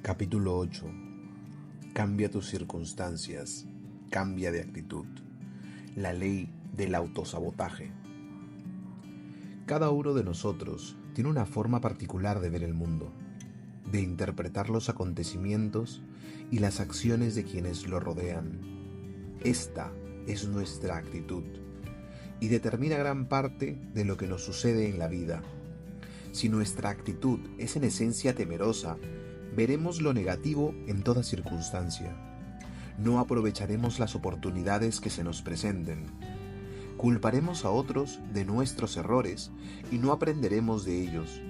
Capítulo 8. Cambia tus circunstancias, cambia de actitud. La ley del autosabotaje. Cada uno de nosotros tiene una forma particular de ver el mundo, de interpretar los acontecimientos y las acciones de quienes lo rodean. Esta es nuestra actitud y determina gran parte de lo que nos sucede en la vida. Si nuestra actitud es en esencia temerosa, veremos lo negativo en toda circunstancia. No aprovecharemos las oportunidades que se nos presenten. Culparemos a otros de nuestros errores y no aprenderemos de ellos.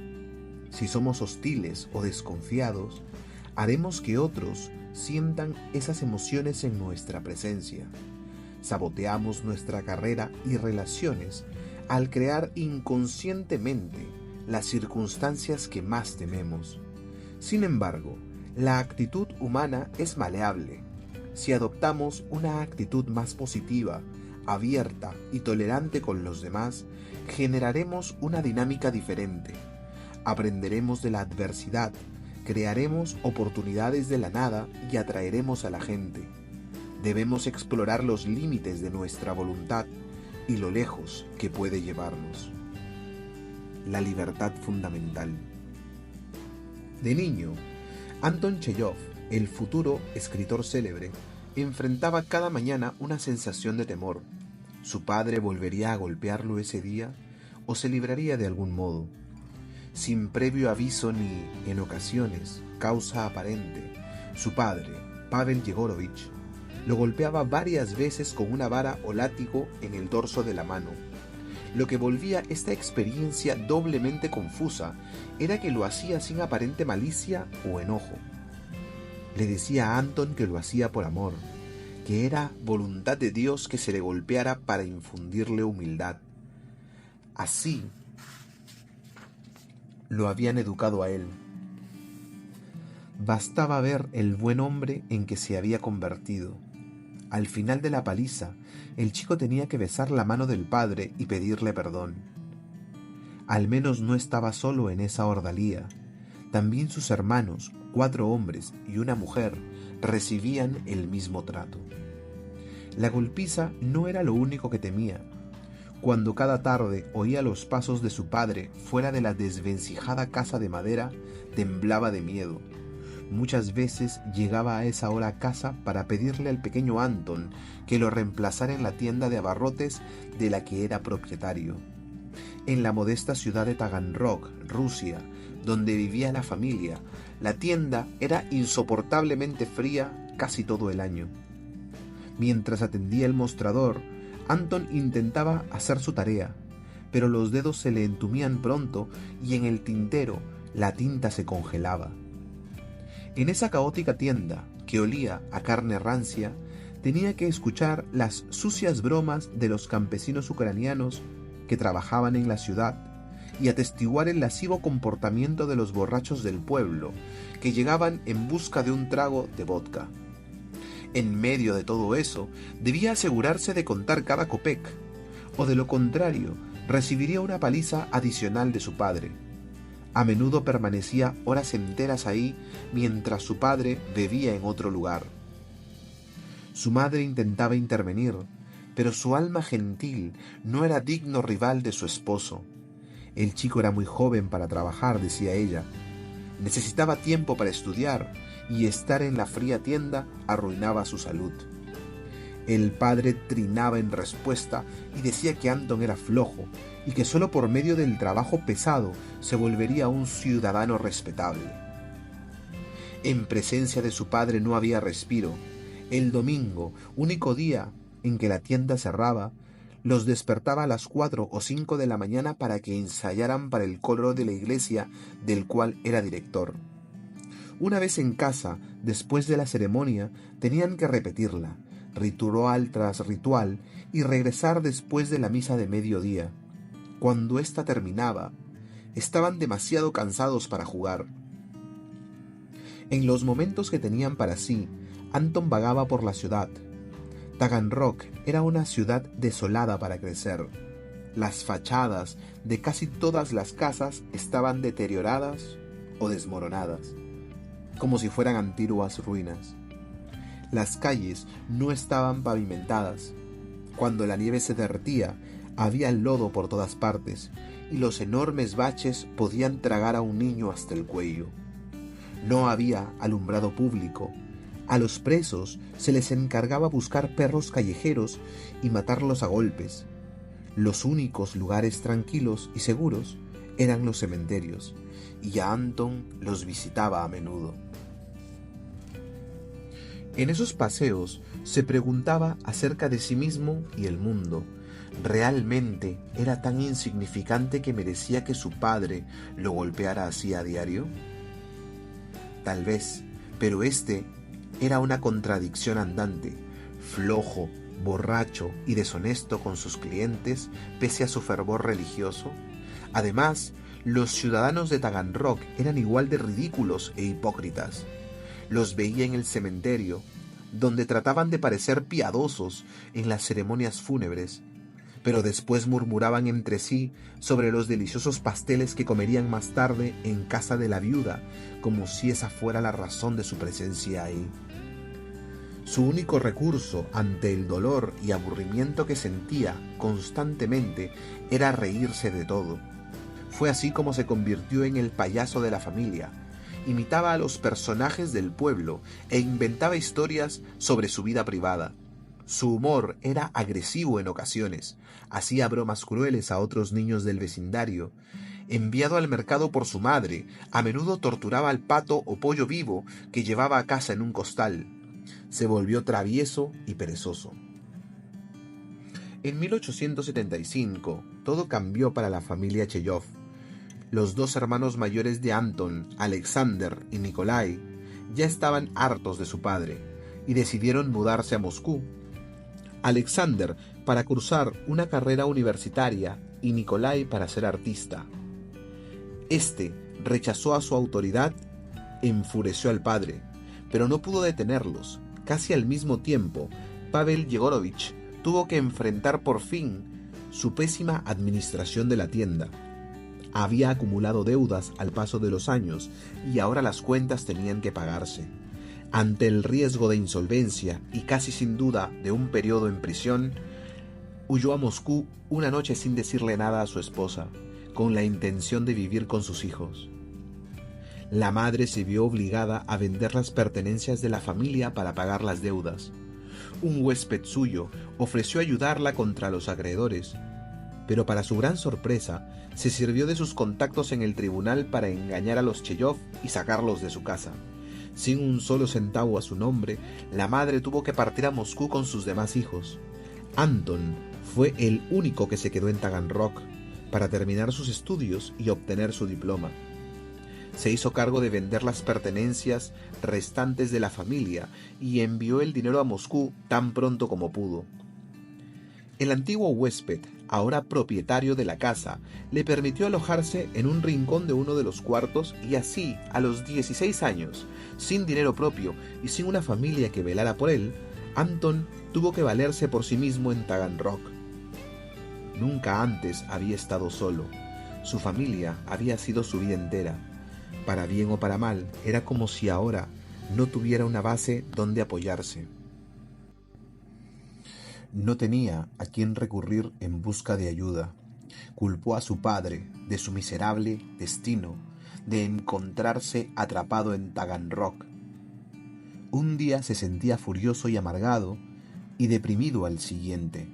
Si somos hostiles o desconfiados, haremos que otros sientan esas emociones en nuestra presencia. Saboteamos nuestra carrera y relaciones al crear inconscientemente las circunstancias que más tememos. Sin embargo, la actitud humana es maleable. Si adoptamos una actitud más positiva, abierta y tolerante con los demás, generaremos una dinámica diferente. Aprenderemos de la adversidad, crearemos oportunidades de la nada y atraeremos a la gente. Debemos explorar los límites de nuestra voluntad y lo lejos que puede llevarnos. La libertad fundamental. De niño, Anton Chejov, el futuro escritor célebre, enfrentaba cada mañana una sensación de temor. ¿Su padre volvería a golpearlo ese día o se libraría de algún modo? Sin previo aviso ni, en ocasiones, causa aparente, su padre, Pavel Yegorovich, lo golpeaba varias veces con una vara o látigo en el dorso de la mano. Lo que volvía esta experiencia doblemente confusa era que lo hacía sin aparente malicia o enojo. Le decía a Anton que lo hacía por amor, que era voluntad de Dios que se le golpeara para infundirle humildad. Así lo habían educado a él. Bastaba ver el buen hombre en que se había convertido. Al final de la paliza, el chico tenía que besar la mano del padre y pedirle perdón. Al menos no estaba solo en esa ordalía. También sus hermanos, 4 hombres y una mujer, recibían el mismo trato. La golpiza no era lo único que temía. Cuando cada tarde oía los pasos de su padre fuera de la desvencijada casa de madera, temblaba de miedo. Muchas veces llegaba a esa hora a casa para pedirle al pequeño Anton que lo reemplazara en la tienda de abarrotes de la que era propietario. En la modesta ciudad de Taganrog, Rusia, donde vivía la familia, la tienda era insoportablemente fría casi todo el año. Mientras atendía el mostrador, Anton intentaba hacer su tarea, pero los dedos se le entumían pronto y en el tintero la tinta se congelaba. En esa caótica tienda, que olía a carne rancia, tenía que escuchar las sucias bromas de los campesinos ucranianos que trabajaban en la ciudad y atestiguar el lascivo comportamiento de los borrachos del pueblo, que llegaban en busca de un trago de vodka. En medio de todo eso, debía asegurarse de contar cada kopek, o de lo contrario, recibiría una paliza adicional de su padre. A menudo permanecía horas enteras ahí mientras su padre bebía en otro lugar. Su madre intentaba intervenir, pero su alma gentil no era digno rival de su esposo. El chico era muy joven para trabajar, decía ella. Necesitaba tiempo para estudiar y estar en la fría tienda arruinaba su salud. El padre trinaba en respuesta y decía que Anton era flojo y que solo por medio del trabajo pesado se volvería un ciudadano respetable. En presencia de su padre no había respiro. El domingo, único día en que la tienda cerraba, los despertaba a las 4 o 5 de la mañana para que ensayaran para el coro de la iglesia del cual era director. Una vez en casa, después de la ceremonia, tenían que repetirla, ritual tras ritual, y regresar después de la misa de mediodía. Cuando ésta terminaba, estaban demasiado cansados para jugar. En los momentos que tenían para sí, Anton vagaba por la ciudad. Taganrog era una ciudad desolada para crecer. Las fachadas de casi todas las casas estaban deterioradas o desmoronadas. como si fueran antiguas ruinas. Las calles no estaban pavimentadas. Cuando la nieve se derretía, había lodo por todas partes, y los enormes baches podían tragar a un niño hasta el cuello. No había alumbrado público. A los presos se les encargaba buscar perros callejeros y matarlos a golpes. Los únicos lugares tranquilos y seguros eran los cementerios, y a Anton los visitaba a menudo. En esos paseos se preguntaba acerca de sí mismo y el mundo. ¿Realmente era tan insignificante que merecía que su padre lo golpeara así a diario? Tal vez, pero este era una contradicción andante, flojo, borracho y deshonesto con sus clientes pese a su fervor religioso. Además, los ciudadanos de Taganrog eran igual de ridículos e hipócritas. Los veía en el cementerio, donde trataban de parecer piadosos en las ceremonias fúnebres, pero después murmuraban entre sí sobre los deliciosos pasteles que comerían más tarde en casa de la viuda, como si esa fuera la razón de su presencia ahí. Su único recurso ante el dolor y aburrimiento que sentía constantemente era reírse de todo. Fue así como se convirtió en el payaso de la familia. Imitaba a los personajes del pueblo e inventaba historias sobre su vida privada. Su humor era agresivo en ocasiones, hacía bromas crueles a otros niños del vecindario. Enviado al mercado por su madre, a menudo torturaba al pato o pollo vivo que llevaba a casa en un costal. Se volvió travieso y perezoso. En 1875, todo cambió para la familia Cheyov. Los dos hermanos mayores de Anton, Alexander y Nikolai, ya estaban hartos de su padre y decidieron mudarse a Moscú. Alexander para cursar una carrera universitaria y Nikolai para ser artista. Este rechazó a su autoridad e enfureció al padre, pero no pudo detenerlos. Casi al mismo tiempo, Pavel Yegorovich tuvo que enfrentar por fin su pésima administración de la tienda. Había acumulado deudas al paso de los años y ahora las cuentas tenían que pagarse. Ante el riesgo de insolvencia y casi sin duda de un periodo en prisión, huyó a Moscú una noche sin decirle nada a su esposa, con la intención de vivir con sus hijos. La madre se vio obligada a vender las pertenencias de la familia para pagar las deudas. Un huésped suyo ofreció ayudarla contra los acreedores, pero para su gran sorpresa, se sirvió de sus contactos en el tribunal para engañar a los Cheyov y sacarlos de su casa. Sin un solo centavo a su nombre, la madre tuvo que partir a Moscú con sus demás hijos. Anton fue el único que se quedó en Taganrog para terminar sus estudios y obtener su diploma. Se hizo cargo de vender las pertenencias restantes de la familia y envió el dinero a Moscú tan pronto como pudo. El antiguo huésped, ahora propietario de la casa, le permitió alojarse en un rincón de uno de los cuartos y así, a los 16 años, sin dinero propio y sin una familia que velara por él, Anton tuvo que valerse por sí mismo en Taganrog. Nunca antes había estado solo. Su familia había sido su vida entera. Para bien o para mal, era como si ahora no tuviera una base donde apoyarse. No tenía a quién recurrir en busca de ayuda. Culpó a su padre de su miserable destino de encontrarse atrapado en Taganrog. Un día se sentía furioso y amargado y deprimido al siguiente,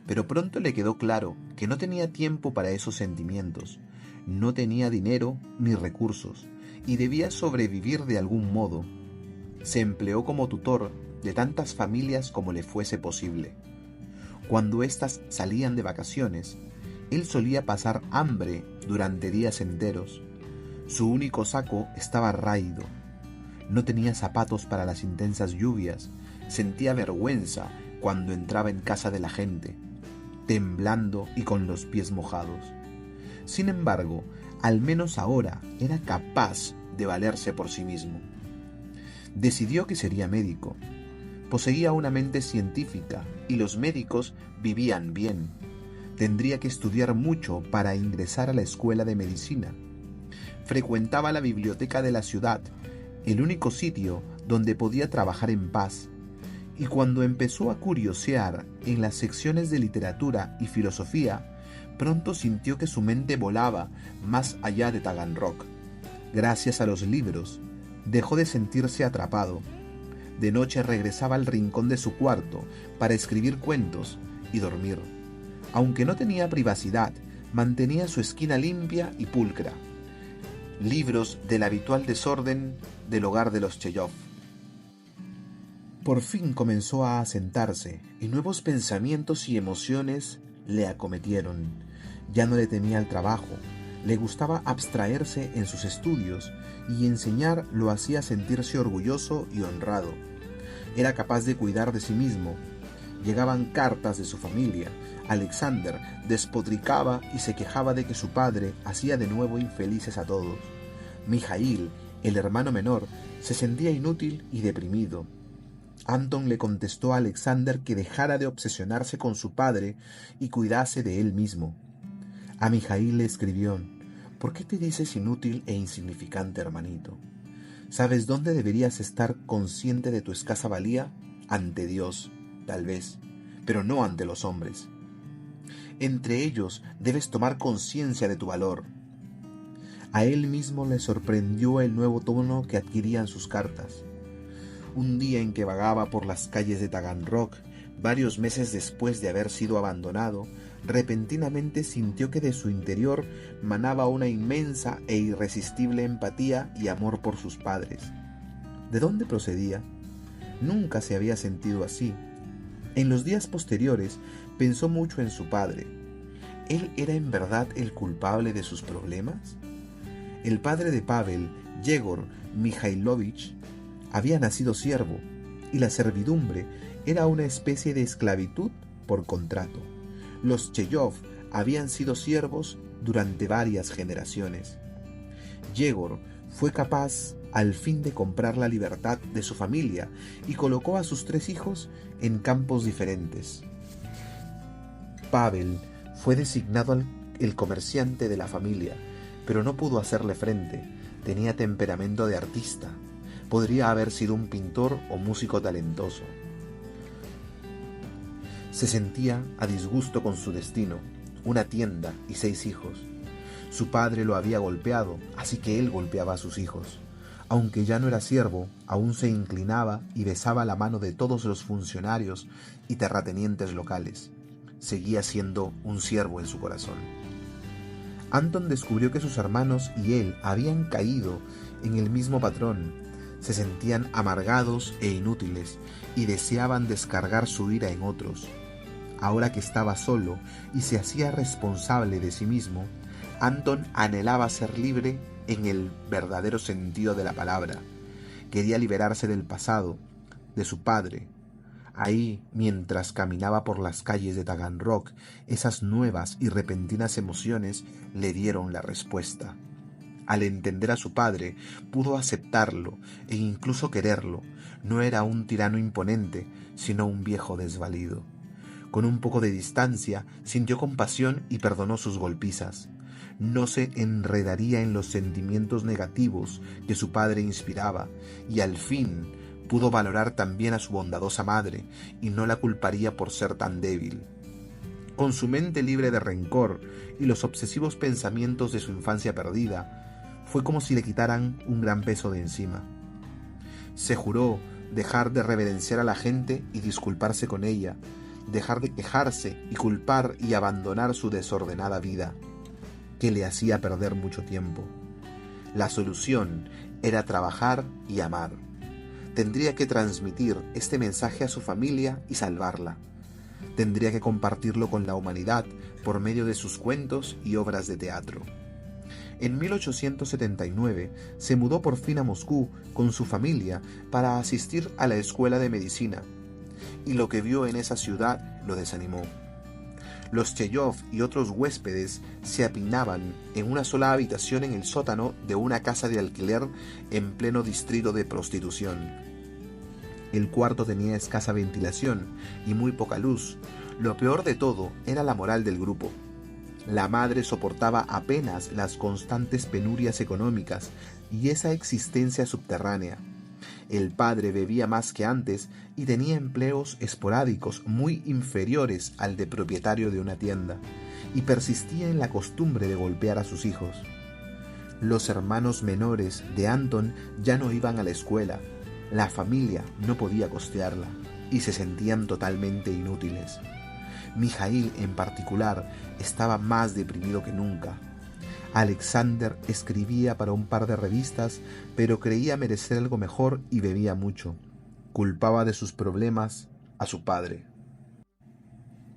pero pronto le quedó claro que no tenía tiempo para esos sentimientos, no tenía dinero ni recursos y debía sobrevivir de algún modo. Se empleó como tutor de tantas familias como le fuese posible. Cuando éstas salían de vacaciones, él solía pasar hambre durante días enteros. Su único saco estaba raído. No tenía zapatos para las intensas lluvias. Sentía vergüenza cuando entraba en casa de la gente, temblando y con los pies mojados. Sin embargo, al menos ahora era capaz de valerse por sí mismo. Decidió que sería médico. Poseía una mente científica y los médicos vivían bien. Tendría que estudiar mucho para ingresar a la escuela de medicina. Frecuentaba la biblioteca de la ciudad el único sitio donde podía trabajar en paz, y cuando empezó a curiosear en las secciones de literatura y filosofía, pronto sintió que su mente volaba más allá de Taganrog. Gracias a los libros, dejó de sentirse atrapado. De noche regresaba al rincón de su cuarto para escribir cuentos y dormir. Aunque no tenía privacidad, mantenía su esquina limpia y pulcra. Libros del habitual desorden del hogar de los Cheyov. Por fin comenzó a asentarse y nuevos pensamientos y emociones le acometieron. Ya no le temía el trabajo, le gustaba abstraerse en sus estudios y enseñar lo hacía sentirse orgulloso y honrado. Era capaz de cuidar de sí mismo. Llegaban cartas de su familia. Alexander despotricaba y se quejaba de que su padre hacía de nuevo infelices a todos. Mijail, el hermano menor, se sentía inútil y deprimido. Anton le contestó a Alexander que dejara de obsesionarse con su padre y cuidase de él mismo. A Mijail le escribió: ¿por qué te dices inútil e insignificante, hermanito? ¿Sabes dónde deberías estar consciente de tu escasa valía? Ante Dios, tal vez, pero no ante los hombres. Entre ellos debes tomar conciencia de tu valor. A él mismo le sorprendió el nuevo tono que adquirían sus cartas. Un día en que vagaba por las calles de Taganrog, varios meses después de haber sido abandonado, repentinamente sintió que de su interior manaba una inmensa e irresistible empatía y amor por sus padres. ¿De dónde procedía? Nunca se había sentido así. En los días posteriores pensó mucho en su padre. ¿Él era en verdad el culpable de sus problemas? El padre de Pavel, Yegor Mikhailovich, había nacido siervo, y la servidumbre era una especie de esclavitud por contrato. Los Cheyov habían sido siervos durante varias generaciones. Yegor fue capaz al fin de comprar la libertad de su familia y colocó a sus 3 hijos en campos diferentes. Pavel fue designado el comerciante de la familia, pero no pudo hacerle frente. Tenía temperamento de artista. Podría haber sido un pintor o músico talentoso. Se sentía a disgusto con su destino, una tienda y 6 hijos. Su padre lo había golpeado, así que él golpeaba a sus hijos. Aunque ya no era siervo, aún se inclinaba y besaba la mano de todos los funcionarios y terratenientes locales. Seguía siendo un siervo en su corazón. Anton descubrió que sus hermanos y él habían caído en el mismo patrón. Se sentían amargados e inútiles y deseaban descargar su ira en otros. Ahora que estaba solo y se hacía responsable de sí mismo, Anton anhelaba ser libre en el verdadero sentido de la palabra. Quería liberarse del pasado, de su padre. Ahí, mientras caminaba por las calles de Taganrog, esas nuevas y repentinas emociones le dieron la respuesta. Al entender a su padre, pudo aceptarlo e incluso quererlo. No era un tirano imponente, sino un viejo desvalido. Con un poco de distancia, sintió compasión y perdonó sus golpizas. No se enredaría en los sentimientos negativos que su padre inspiraba, y al fin pudo valorar también a su bondadosa madre, y no la culparía por ser tan débil. Con su mente libre de rencor y los obsesivos pensamientos de su infancia perdida, fue como si le quitaran un gran peso de encima. Se juró dejar de reverenciar a la gente y disculparse con ella, dejar de quejarse y culpar y abandonar su desordenada vida, que le hacía perder mucho tiempo. La solución era trabajar y amar. Tendría que transmitir este mensaje a su familia y salvarla. Tendría que compartirlo con la humanidad por medio de sus cuentos y obras de teatro. En 1879 se mudó por fin a Moscú con su familia para asistir a la escuela de medicina, y lo que vio en esa ciudad lo desanimó. Los Cheyov y otros huéspedes se apinaban en una sola habitación en el sótano de una casa de alquiler en pleno distrito de prostitución. El cuarto tenía escasa ventilación y muy poca luz. Lo peor de todo era la moral del grupo. La madre soportaba apenas las constantes penurias económicas, y esa existencia subterránea. El padre bebía más que antes y tenía empleos esporádicos muy inferiores al de propietario de una tienda, y persistía en la costumbre de golpear a sus hijos. Los hermanos menores de Anton ya no iban a la escuela, la familia no podía costearla, y se sentían totalmente inútiles. Mijaíl, en particular, estaba más deprimido que nunca. Alexander escribía para un par de revistas, pero creía merecer algo mejor y bebía mucho. Culpaba de sus problemas a su padre,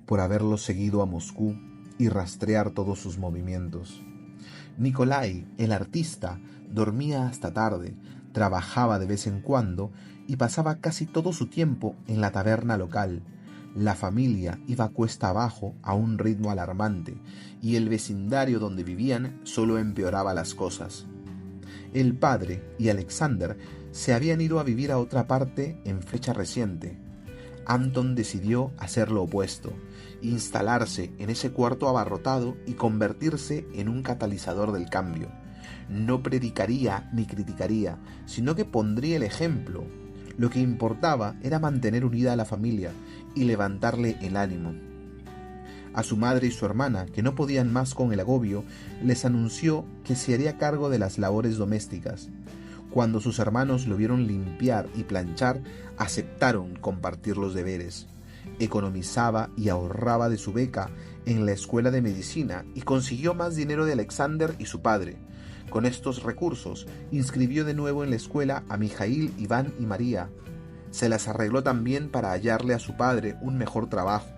por haberlo seguido a Moscú y rastrear todos sus movimientos. Nikolai, el artista, dormía hasta tarde, trabajaba de vez en cuando y pasaba casi todo su tiempo en la taberna local. La familia iba cuesta abajo a un ritmo alarmante y el vecindario donde vivían solo empeoraba las cosas. El padre y Alexander se habían ido a vivir a otra parte en fecha reciente. Anton decidió hacer lo opuesto, instalarse en ese cuarto abarrotado y convertirse en un catalizador del cambio. No predicaría ni criticaría, sino que pondría el ejemplo. Lo que importaba era mantener unida a la familia y levantarle el ánimo. A su madre y su hermana, que no podían más con el agobio, les anunció que se haría cargo de las labores domésticas. Cuando sus hermanos lo vieron limpiar y planchar, aceptaron compartir los deberes. Economizaba y ahorraba de su beca en la escuela de medicina y consiguió más dinero de Alexander y su padre. Con estos recursos, inscribió de nuevo en la escuela a Mijaíl, Iván y María. Se las arregló también para hallarle a su padre un mejor trabajo.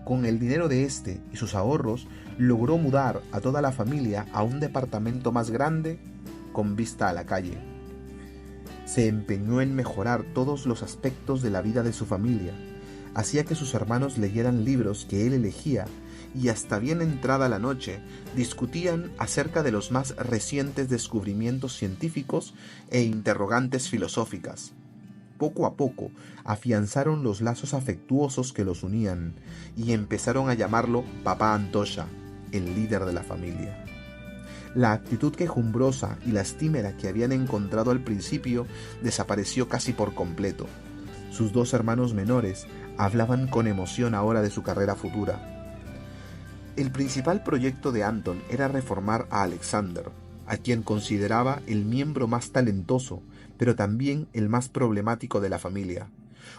Con el dinero de este y sus ahorros, logró mudar a toda la familia a un departamento más grande con vista a la calle. Se empeñó en mejorar todos los aspectos de la vida de su familia. Hacía que sus hermanos leyeran libros que él elegía y hasta bien entrada la noche discutían acerca de los más recientes descubrimientos científicos e interrogantes filosóficas. Poco a poco afianzaron los lazos afectuosos que los unían y empezaron a llamarlo Papá Antosha, el líder de la familia. La actitud quejumbrosa y lastimera que habían encontrado al principio desapareció casi por completo. Sus dos hermanos menores hablaban con emoción ahora de su carrera futura. El principal proyecto de Anton era reformar a Alexander, a quien consideraba el miembro más talentoso, pero también el más problemático de la familia.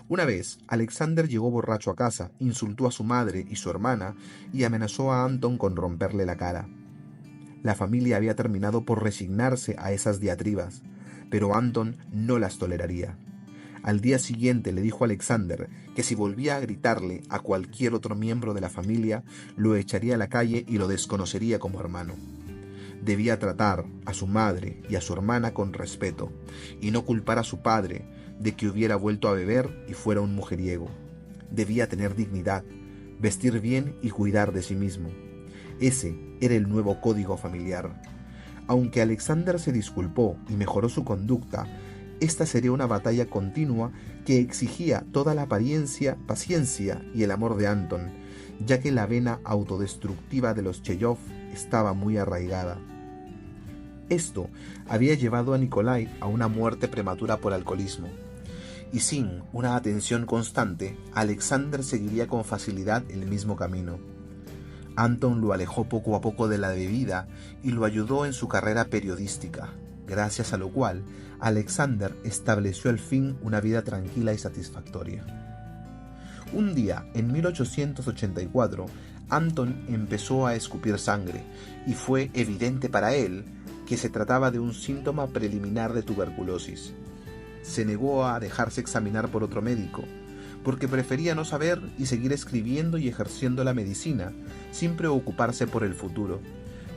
Una vez, Alexander llegó borracho a casa, insultó a su madre y su hermana y amenazó a Anton con romperle la cara. La familia había terminado por resignarse a esas diatribas, pero Anton no las toleraría. Al día siguiente le dijo a Alexander que si volvía a gritarle a cualquier otro miembro de la familia, lo echaría a la calle y lo desconocería como hermano. Debía tratar a su madre y a su hermana con respeto, y no culpar a su padre de que hubiera vuelto a beber y fuera un mujeriego. Debía tener dignidad, vestir bien y cuidar de sí mismo. Ese era el nuevo código familiar. Aunque Alexander se disculpó y mejoró su conducta, esta sería una batalla continua que exigía toda la paciencia y el amor de Anton, ya que la vena autodestructiva de los Cheyov estaba muy arraigada. Esto había llevado a Nikolai a una muerte prematura por alcoholismo, y sin una atención constante, Alexander seguiría con facilidad el mismo camino. Anton lo alejó poco a poco de la bebida y lo ayudó en su carrera periodística, gracias a lo cual Alexander estableció al fin una vida tranquila y satisfactoria. Un día, en 1884, Anton empezó a escupir sangre y fue evidente para él que se trataba de un síntoma preliminar de tuberculosis. Se negó a dejarse examinar por otro médico, porque prefería no saber y seguir escribiendo y ejerciendo la medicina, sin preocuparse por el futuro.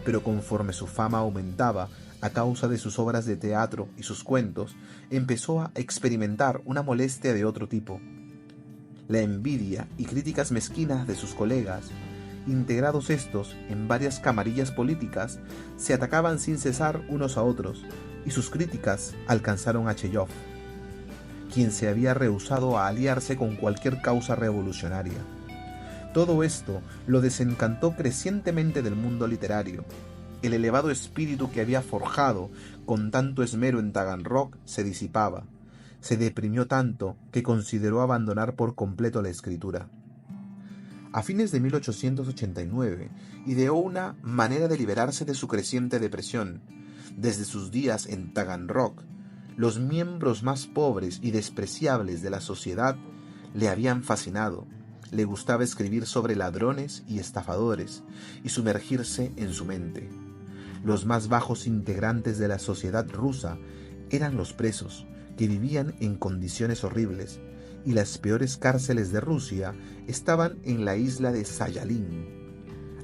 Pero conforme su fama aumentaba, a causa de sus obras de teatro y sus cuentos, empezó a experimentar una molestia de otro tipo. La envidia y críticas mezquinas de sus colegas, integrados estos en varias camarillas políticas, se atacaban sin cesar unos a otros, y sus críticas alcanzaron a Cheyov, quien se había rehusado a aliarse con cualquier causa revolucionaria. Todo esto lo desencantó crecientemente del mundo literario. El elevado espíritu que había forjado con tanto esmero en Taganrog se disipaba. Se deprimió tanto que consideró abandonar por completo la escritura. A fines de 1889, ideó una manera de liberarse de su creciente depresión. Desde sus días en Taganrog, los miembros más pobres y despreciables de la sociedad le habían fascinado. Le gustaba escribir sobre ladrones y estafadores y sumergirse en su mente. Los más bajos integrantes de la sociedad rusa eran los presos, que vivían en condiciones horribles, y las peores cárceles de Rusia estaban en la isla de Sayalín,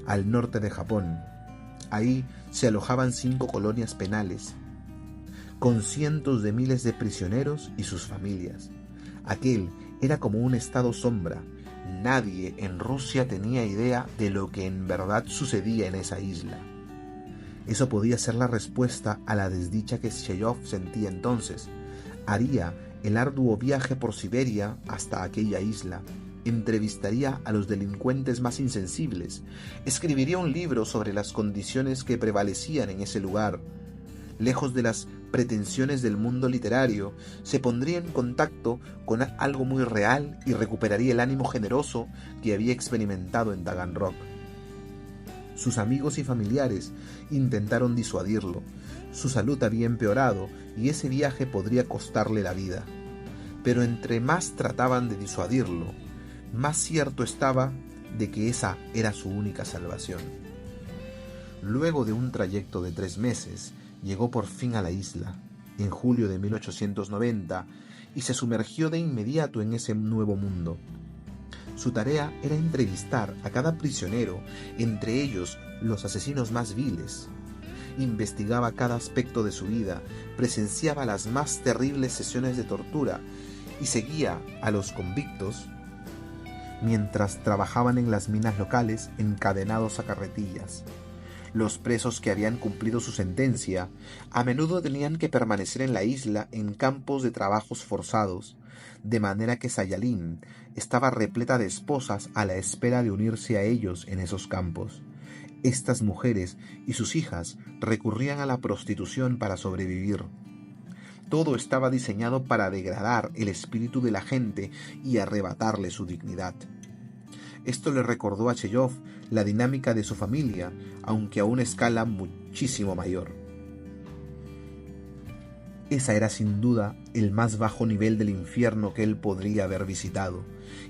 al norte de Japón. Ahí se alojaban 5 colonias penales, con cientos de miles de prisioneros y sus familias. Aquel era como un estado sombra. Nadie en Rusia tenía idea de lo que en verdad sucedía en esa isla. Eso podía ser la respuesta a la desdicha que Chejov sentía entonces. Haría el arduo viaje por Siberia hasta aquella isla, entrevistaría a los delincuentes más insensibles, escribiría un libro sobre las condiciones que prevalecían en ese lugar. Lejos de las pretensiones del mundo literario, se pondría en contacto con algo muy real y recuperaría el ánimo generoso que había experimentado en Taganrog. Sus amigos y familiares intentaron disuadirlo. Su salud había empeorado y ese viaje podría costarle la vida. Pero entre más trataban de disuadirlo, más cierto estaba de que esa era su única salvación. Luego de un trayecto de 3 meses, llegó por fin a la isla, en julio de 1890, y se sumergió de inmediato en ese nuevo mundo. Su tarea era entrevistar a cada prisionero, entre ellos los asesinos más viles. Investigaba cada aspecto de su vida, presenciaba las más terribles sesiones de tortura y seguía a los convictos mientras trabajaban en las minas locales encadenados a carretillas. Los presos que habían cumplido su sentencia a menudo tenían que permanecer en la isla en campos de trabajos forzados, de manera que Sayalín estaba repleta de esposas a la espera de unirse a ellos en esos campos. Estas mujeres y sus hijas recurrían a la prostitución para sobrevivir. Todo estaba diseñado para degradar el espíritu de la gente y arrebatarle su dignidad. Esto le recordó a Chejov la dinámica de su familia, aunque a una escala muchísimo mayor. Esa era sin duda el más bajo nivel del infierno que él podría haber visitado,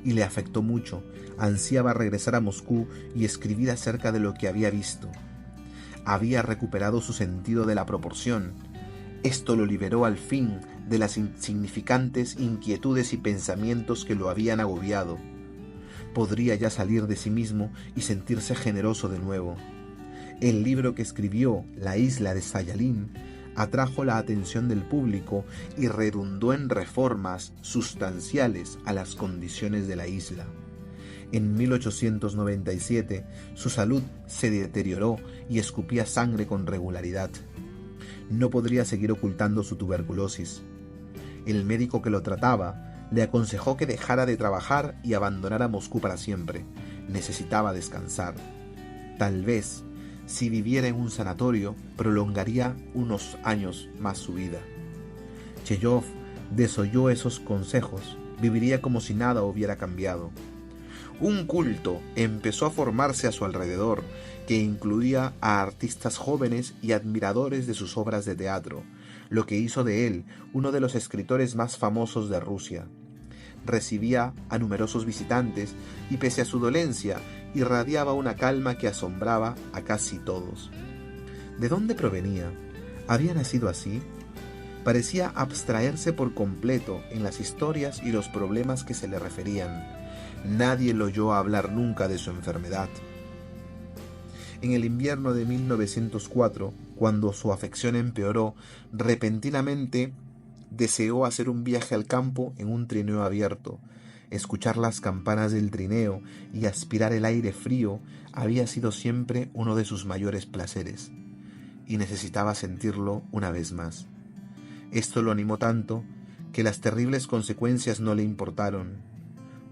y le afectó mucho. Ansiaba regresar a Moscú y escribir acerca de lo que había visto. Había recuperado su sentido de la proporción. Esto lo liberó al fin de las insignificantes inquietudes y pensamientos que lo habían agobiado. Podría ya salir de sí mismo y sentirse generoso de nuevo. El libro que escribió, La isla de Sayalín, atrajo la atención del público y redundó en reformas sustanciales a las condiciones de la isla. En 1897 su salud se deterioró y escupía sangre con regularidad. No podría seguir ocultando su tuberculosis. El médico que lo trataba le aconsejó que dejara de trabajar y abandonara Moscú para siempre. Necesitaba descansar. Tal vez, si viviera en un sanatorio, prolongaría unos años más su vida. Chejov desoyó esos consejos. Viviría como si nada hubiera cambiado. Un culto empezó a formarse a su alrededor, que incluía a artistas jóvenes y admiradores de sus obras de teatro, lo que hizo de él uno de los escritores más famosos de Rusia. Recibía a numerosos visitantes y, pese a su dolencia, irradiaba una calma que asombraba a casi todos. ¿De dónde provenía? ¿Había nacido así? Parecía abstraerse por completo en las historias y los problemas que se le referían. Nadie lo oyó hablar nunca de su enfermedad. En el invierno de 1904, cuando su afección empeoró, repentinamente deseó hacer un viaje al campo en un trineo abierto. Escuchar las campanas del trineo y aspirar el aire frío había sido siempre uno de sus mayores placeres, y necesitaba sentirlo una vez más. Esto lo animó tanto que las terribles consecuencias no le importaron.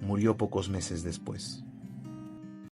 Murió pocos meses después.